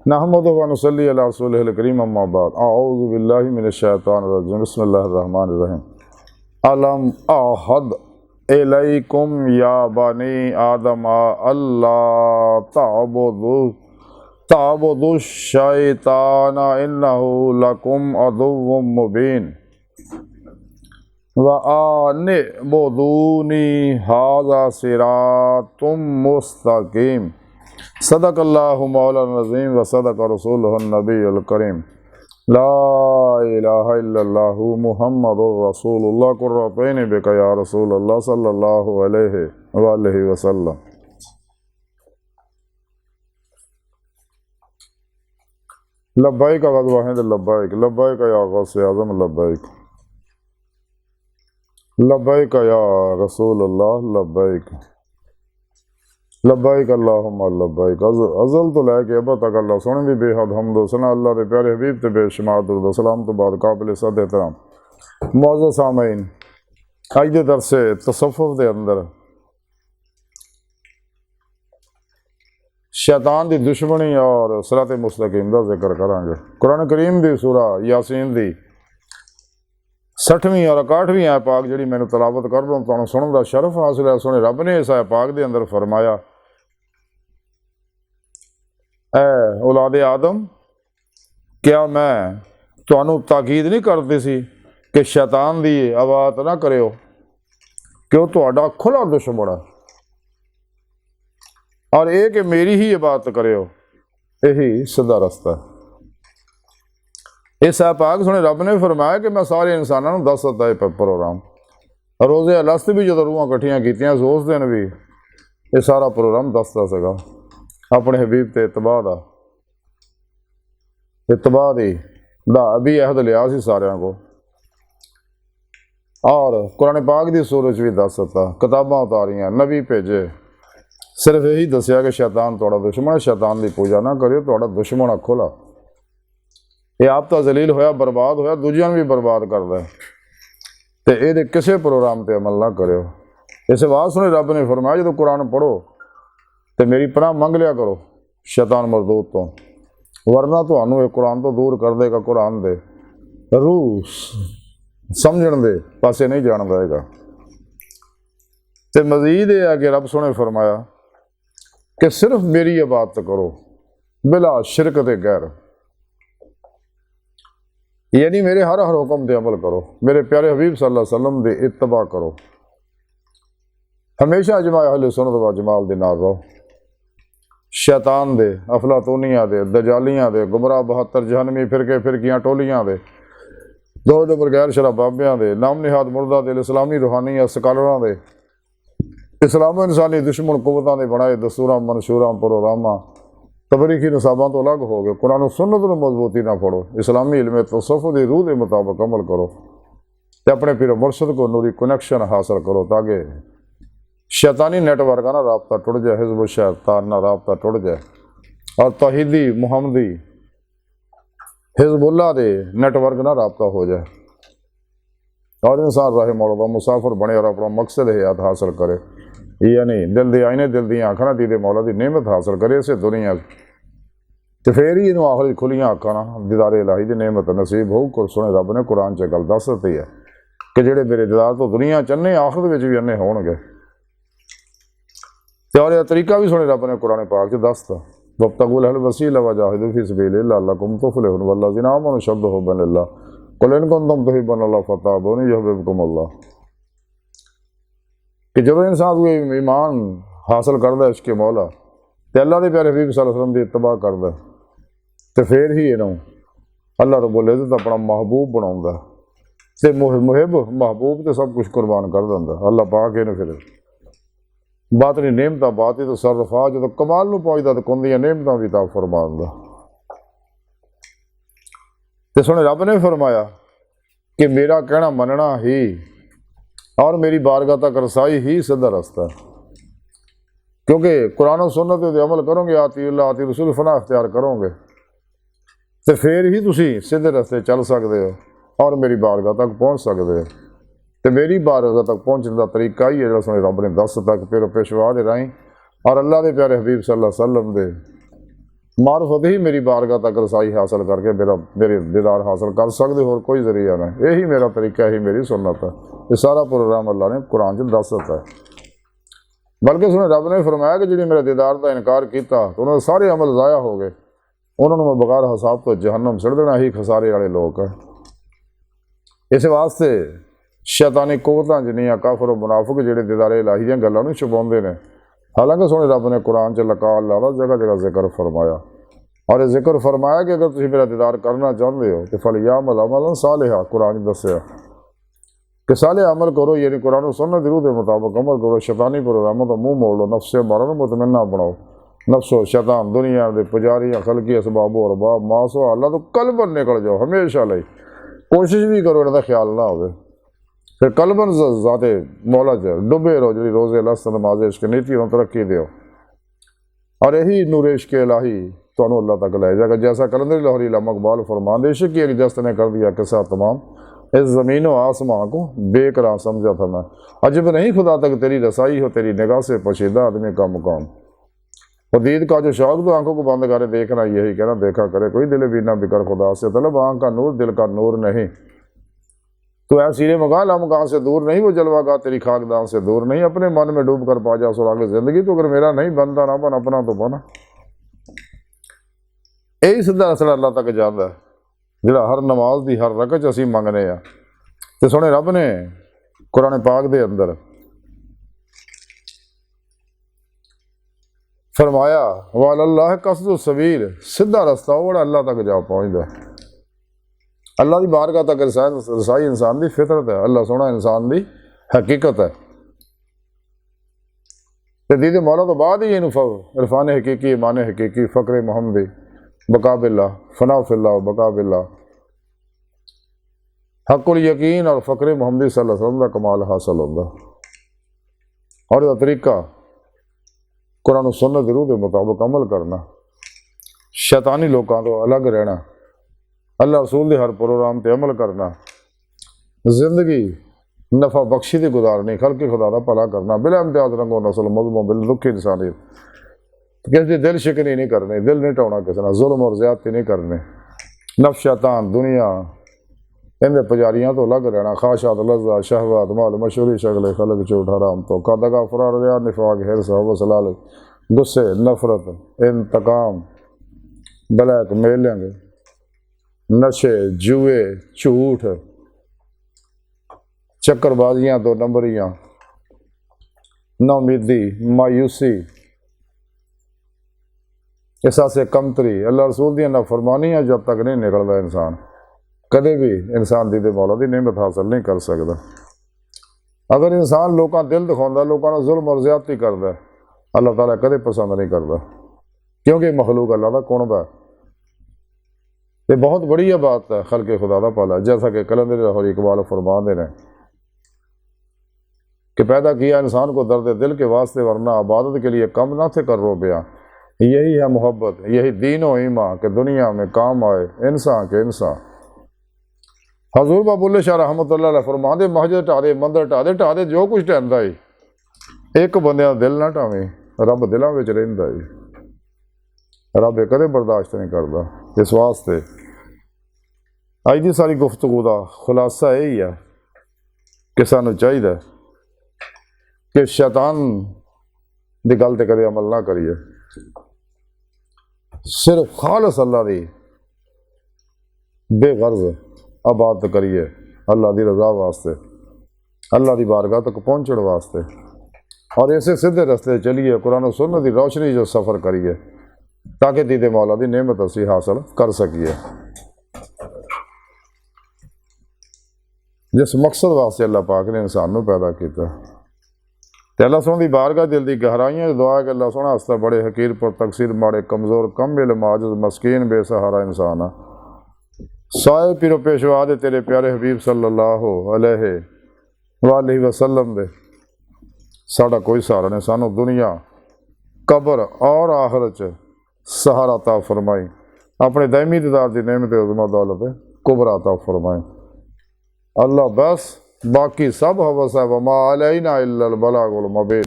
نحمدہ و نصلی علی رسولہ الکریم اما بعد اعوذ باللہ من الشیطان الرجیم بسم اللہ الرحمن الرحیم علم احد الیکم یا بنی آدم اللہ تعبدوا الشیطان انہ لکم عدو مبین وَأَنِ اعْبُدُونِي هَذَا صِرَاطٌ مُسْتَقِيمٌ صدق اللہ مولانا العظیم و صدق رسولہ النبی الکریم لا الہ الا اللہ محمد رسول اللہ قرۃ عین بک یا رسول اللہ صلی اللہ علیہ وآلہ وسلم۔ لبیک واحد لبیک لبیک یا غوث اعظم لبیک لبیک یا رسول اللہ لبیک لبیک اللہم لبیک۔ ازل تو لے کے ابا تک اللہ سونے دی بے حد حمد و ثنا اللہ دے پیارے حبیب تے بے شمار درود و سلام تو بعد قابل صد احترام معزز سامعین، اج دے درس تصوف دے اندر شیطان دی دشمنی اور صراط مستقیم دا ذکر کریں گے۔ قرآن کریم دی سورہ یاسین دی 60ویں اور 61ویں آیت پاک جڑی میں تلاوت کر رہا ہوں تانوں سنن دا شرف حاصل ہے۔ سونے رب نے اس آیت پاک دے اندر فرمایا، اے اولاد آدم، کیا میں تانوں تاکید نہیں کرتی سی کہ شیطان دی عبادت نہ کریو کہ وہ تہاڈا کھلا دشمن ہے، اور اے کہ میری ہی عبادت کریو، یہی سیدھا رستہ ہے۔ اس پاک سنے رب نے فرمایا کہ میں سارے انسانوں کو دس دیتا ہے پروگرام۔ روزے الست بھی جدو روحاں کٹھیاں کیتیاں اس دن بھی یہ سارا پروگرام دستا سگا اپنے حبیب تے اتباع دا ابھی عہد لیا سی سارے کو، اور قرآن پاک دی سورج بھی دس دیتا، کتاباں اتاریاں، نبی بھیجے، صرف یہی دسیا کہ شیطان تھوڑا دشمن ہے، شیطان دی پوجا نہ کریو، تھوڑا دشمن کھولا، یہ آپ تا ذلیل ہویا، برباد ہویا، دوجیاں بھی برباد کر دے تے اے دے کسے پروگرام تے عمل نہ کریو۔ اسے بات سنے رب نے فرمایا جدو قرآن پڑھو تے میری پناہ منگ لیا کرو شیطان مردود تو، ورنہ تانوں یہ قرآن تو دور کر دے گا، قرآن دے روح سمجھن دے پاسے نہیں جان دے گا۔ تے مزید یہ ہے کہ رب سنے فرمایا کہ صرف میری عبادت کرو بلا شرک تے غیر، یعنی میرے ہر حکم دے عمل کرو، میرے پیارے حبیب صلی اللہ علیہ وسلم دے اتباع کرو، ہمیشہ اجماع اہل سنت و جماعت دے نال رہو، شیطان دے، افلاطونیاں دے، دجالیاں دے، گمراہ 72 جہنمی فرقیاں ٹولیاں دے، دو نمبر غیر شرع بابیاں دے، نام نہاد مردہ دے، اسلامی روحانی اسکالراں دے، اسلام و انسانی دشمن قوتاں دے بنائے دستوراں منشوراں پروگراماں تبریخی نصاباں تو الگ ہو گئے، قرآن و سنت میں مضبوطی نہ پڑھو، اسلامی علم تصوف دی روح کے مطابق عمل کرو تے اپنے پیر مرشد کو نوری کنیکشن حاصل کرو تاکہ شیطانی نیٹ ورک کا رابطہ ٹوٹ جائے، حزب الشیطان نہ رابطہ ٹوٹ جائے، اور توحیدی محمدی حزب اللہ دے نیٹ ورک نہ رابطہ ہو جائے، اور انسان راہ مولا مسافر بنے اور اپنا مقصد حیات حاصل کرے، یعنی دل دی آئینے دل دی آنکھاں دیدے مولا دی نعمت حاصل کرے اسے دنیا تو پھر ہی انہوں آخری کھلیاں آنکھاں دیدار الہی دی نعمت نصیب ہو کر۔ سنے رب نے قرآن چ گل دس دیتی ہے کہ جڑے میرے دیدار تو دنیا چنے آخرت وچ بھی انے ہون گے، تے اور یہ طریقہ بھی سنے رب نے قرآن پاک چ دستا، وابتغوا الوسیلۃ وجاہدوا فی سبیلہ لعلکم تفلحون والذین آمنوا اشد حبا للہ قل ان کنتم تحبون اللہ فاتبعونی یحببکم اللہ۔ کہ جب انسان کوئی ایمان حاصل کرتا ہے عشق مولا تے اللہ دے پیارے حبیب صلی اللہ علیہ وسلم دی اتباع کرتا ہے تے پھر ہی انہوں اللہ رب العزت اپنا محبوب بناؤں تے محب محبوب تے سب کچھ قربان کر دیندا۔ اللہ پاک انہوں پھر باطنی نعمتاں باطنی تصرفات جدوں کمال نو پہنچدا تے کندیاں نعمتاں بھی عطا فرماندا۔ تے سنے رب نے فرمایا کہ میرا کہنا مننا ہی اور میری بارگاہ تک رسائی ہی سیدھا رستہ ہے، کیونکہ قرآن و سنت دے عمل کرو گے، آتی اللہ آتی رسول فنا اختیار کرو گے تو پھر ہی تسی سیدھے رستے چل سکتے ہو اور میری بارگاہ تک پہنچ سکتے ہو۔ تو میری بارگاہ تک پہنچنے کا طریقہ ہی ہے جیسا رب نے دس تک پھر پیشوا دے رہیں اور اللہ دے پیارے حبیب صلی اللہ علیہ وسلم دے معرفت ہی میری بارگاہ تک رسائی حاصل کر کے میرے دیدار حاصل کر سکتے، اور کوئی ذریعہ نہیں۔ یہی میرا طریقہ، یہی میری سنت ہے۔ یہ سارا پروگرام اللہ نے قرآن چ دس دیتا ہے۔ بلکہ سنے رب نے فرمایا کہ جنہیں میرے دیدار کا انکار کیتا تو انہوں نے سارے عمل ضائع ہو گئے، انہوں نے بغیر حساب تو جہنم سڑ دینا ہی خسارے والے لوگ ہیں۔ اس واسطے شیطانی قوتاں جنیاں کافر و منافق جڑے دیدار الہی دیاں گلاں نوں چھپاؤندے نے، حالانکہ سونے رب نے قرآن چ لقا اللہ دا جگہ جگہ ذکر فرمایا، اور یہ ذکر فرمایا کہ اگر تسی میرا دیدار کرنا چاہتے ہو تو فلیعمل عملا صالحا، قرآن دسیا کہ صالح عمل کرو، یعنی قرآن و سنت دی روح دے مطابق عمل کرو، شیطانی پروگراموں تو منہ موڑ لو، نفس امارہ نوں مطمئنہ بناؤ۔ نفس و شیطان دنیا دے پجاریاں خلقی اسباب و ارباب ماسو اللہ تو قلباً نکل جاؤ ہمیشہ لئی، کوشش بھی کرو انہاں دا خیال نہ ہوئے، پھر قلباً ذات مولا چ ڈبے رہو، جڑی روزے لست نماز عشق نیتی انہوں ترقی دیو، اور یہی نور عشق الہی تو اللہ تک لے جائے گا۔ جیسا کلندری لاہوری علامہ اقبال فرمان دے، عشق کی ایک جست نے کر دیا قصہ تمام، اس زمین و آسمان کو بے قرار سمجھا تھا میں، عجب نہیں خدا تک تیری رسائی ہو، تیری نگاہ سے پوشیدہ آدمی کا مقام۔ اور دید کا جو شوق تو آنکھوں کو بند کرے دیکھنا، یہی کہنا دیکھا کرے کوئی دل بینا بکر خدا سے طلب، آنکھ کا نور دل کا نور نہیں، تو اے سیرے مگاں لامکان سے دور نہیں، وہ جلوہ گاہ تیری خاکدان سے دور نہیں، اپنے من میں ڈوب کر پا جا سراغ زندگی، تو اگر میرا نہیں بنتا نہ بن اپنا تو بنا۔ یہی سیدھا رسول اللہ تک جاتا ہے جڑا ہر نماز دی ہر رکعت اسی منگنے آ۔ تے سونے رب نے قرآن پاک دے اندر فرمایا وعلی اللہ قصد السبیل، سیدھا رستہ وہ اللہ تک جا پہنچتا ہے۔ اللہ دی بارگاہ تک رسائی انسان دی فطرت ہے، اللہ سونا انسان دی حقیقت ہے۔ دید مولا تو بعد ہی عرفان حقیقی، ایمان حقیقی، فقر محمدی، بقا باللہ، فنا فی اللہ، بقا باللہ، حق الیقین اور فقر محمدی صلی اللہ علیہ وسلم کا کمال حاصل ہوتا، اور یہ طریقہ قرآن و سنت دی روح دے مطابق عمل کرنا، شیطانی لوکاں تو الگ رہنا، اللہ رسول دے ہر پروگرام تے عمل کرنا، زندگی نفع بخشی دی گزارنی، خلق خدا دا بھلا کرنا، بلا امتیاز رنگ و نسل مذہب و بل دکھ انسانیت، کسی دی دل شکنی نہیں کرنی، دل نہیں ٹونا کسی نہ، ظلم اور زیادتی نہیں کرنے، نفس شیطان دنیا ان دے پجاریاں تو الگ رہنا، خواہشات لذات شہوات مال مشہوری شغل خلق جھوٹ حرام تو دغا فرار ریا نفاق حرص ہوس لالچ غصے نفرت انتقام بلیک میلنگ نشے جوئے جھوٹ چکر بازیاں دو نمبریاں ناامیدی مایوسی احساس کمتری اللہ رسول دیاں نافرمانیاں جب تک نہیں نکلتا انسان کدے بھی انسان دید مولا دی نعمت حاصل نہیں کر سکتا۔ اگر انسان لوکاں دل دکھاؤندا لوکاں نال ظلم اور زیادتی کردا اللہ تعالیٰ کدے پسند نہیں کرتا، کیونکہ مخلوق اللہ دا قرب ہے۔ یہ بہت بڑی بات ہے خلق خدا دا پالا، جیسا کہ کلندر لاہوری اقبال فرماندے نے کہ پیدا کیا انسان کو درد دل کے واسطے ورنہ عبادت کے لیے کم نہ تھے کر رو بیا، یہی ہے محبت یہی دین و ایمان کہ دنیا میں کام آئے انسان کے انسان۔ حضور بابا بلے شاہ رحمۃ اللہ علیہ فرماندے مسجد ٹھا دے مندر ٹھا دے جو کچھ ٹہندا ہی ایک بندے دا دل نہ ٹھاویں، رب دلاں وچ رہندا ہی، رب کدے برداشت نہیں کردا۔ اس واسطے اج دی ساری گفتگو دا خلاصہ یہی ہے کہ سانوں چاہیے کہ شیطان دی گل تے کدے عمل نہ کریے، صرف خالص اللہ دی بے غرض عبادت کریے، اللہ دی رضا واسطے، اللہ دی بارگاہ تک پہنچن واسطے، اور ایسے سیدھے رستے چلیے، قرآن و سنت دی روشنی جو سفر کریے تاکہ دید مولا دی نعمت اسی حاصل کر سکیے۔ جس مقصد واسطے اللہ پاک نے انسان نو پیدا کیتا تے اللہ سونے دی بارگاہ دل دی گہرائیاں دعا ہے کہ اللہ سونا ہستا بڑے حقیر پر تقصیر ماڑے کمزور کم علم عاجز مسکین بے سہارا انسان سائے پیرو پیشوا دے تیرے پیارے حبیب صلی اللہ علیہ وآلہ وسلم دے ساڑا کوئی سہارا نہیں، سانو دنیا قبر اور آخرت سہارا عطا فرمائی، اپنے دائمی دیدار دی نعمت عظمہ دولت کبرا عطا فرمائی۔ اللہ بس باقی سب حوث ہے وما علینا الا البلاغ المبین۔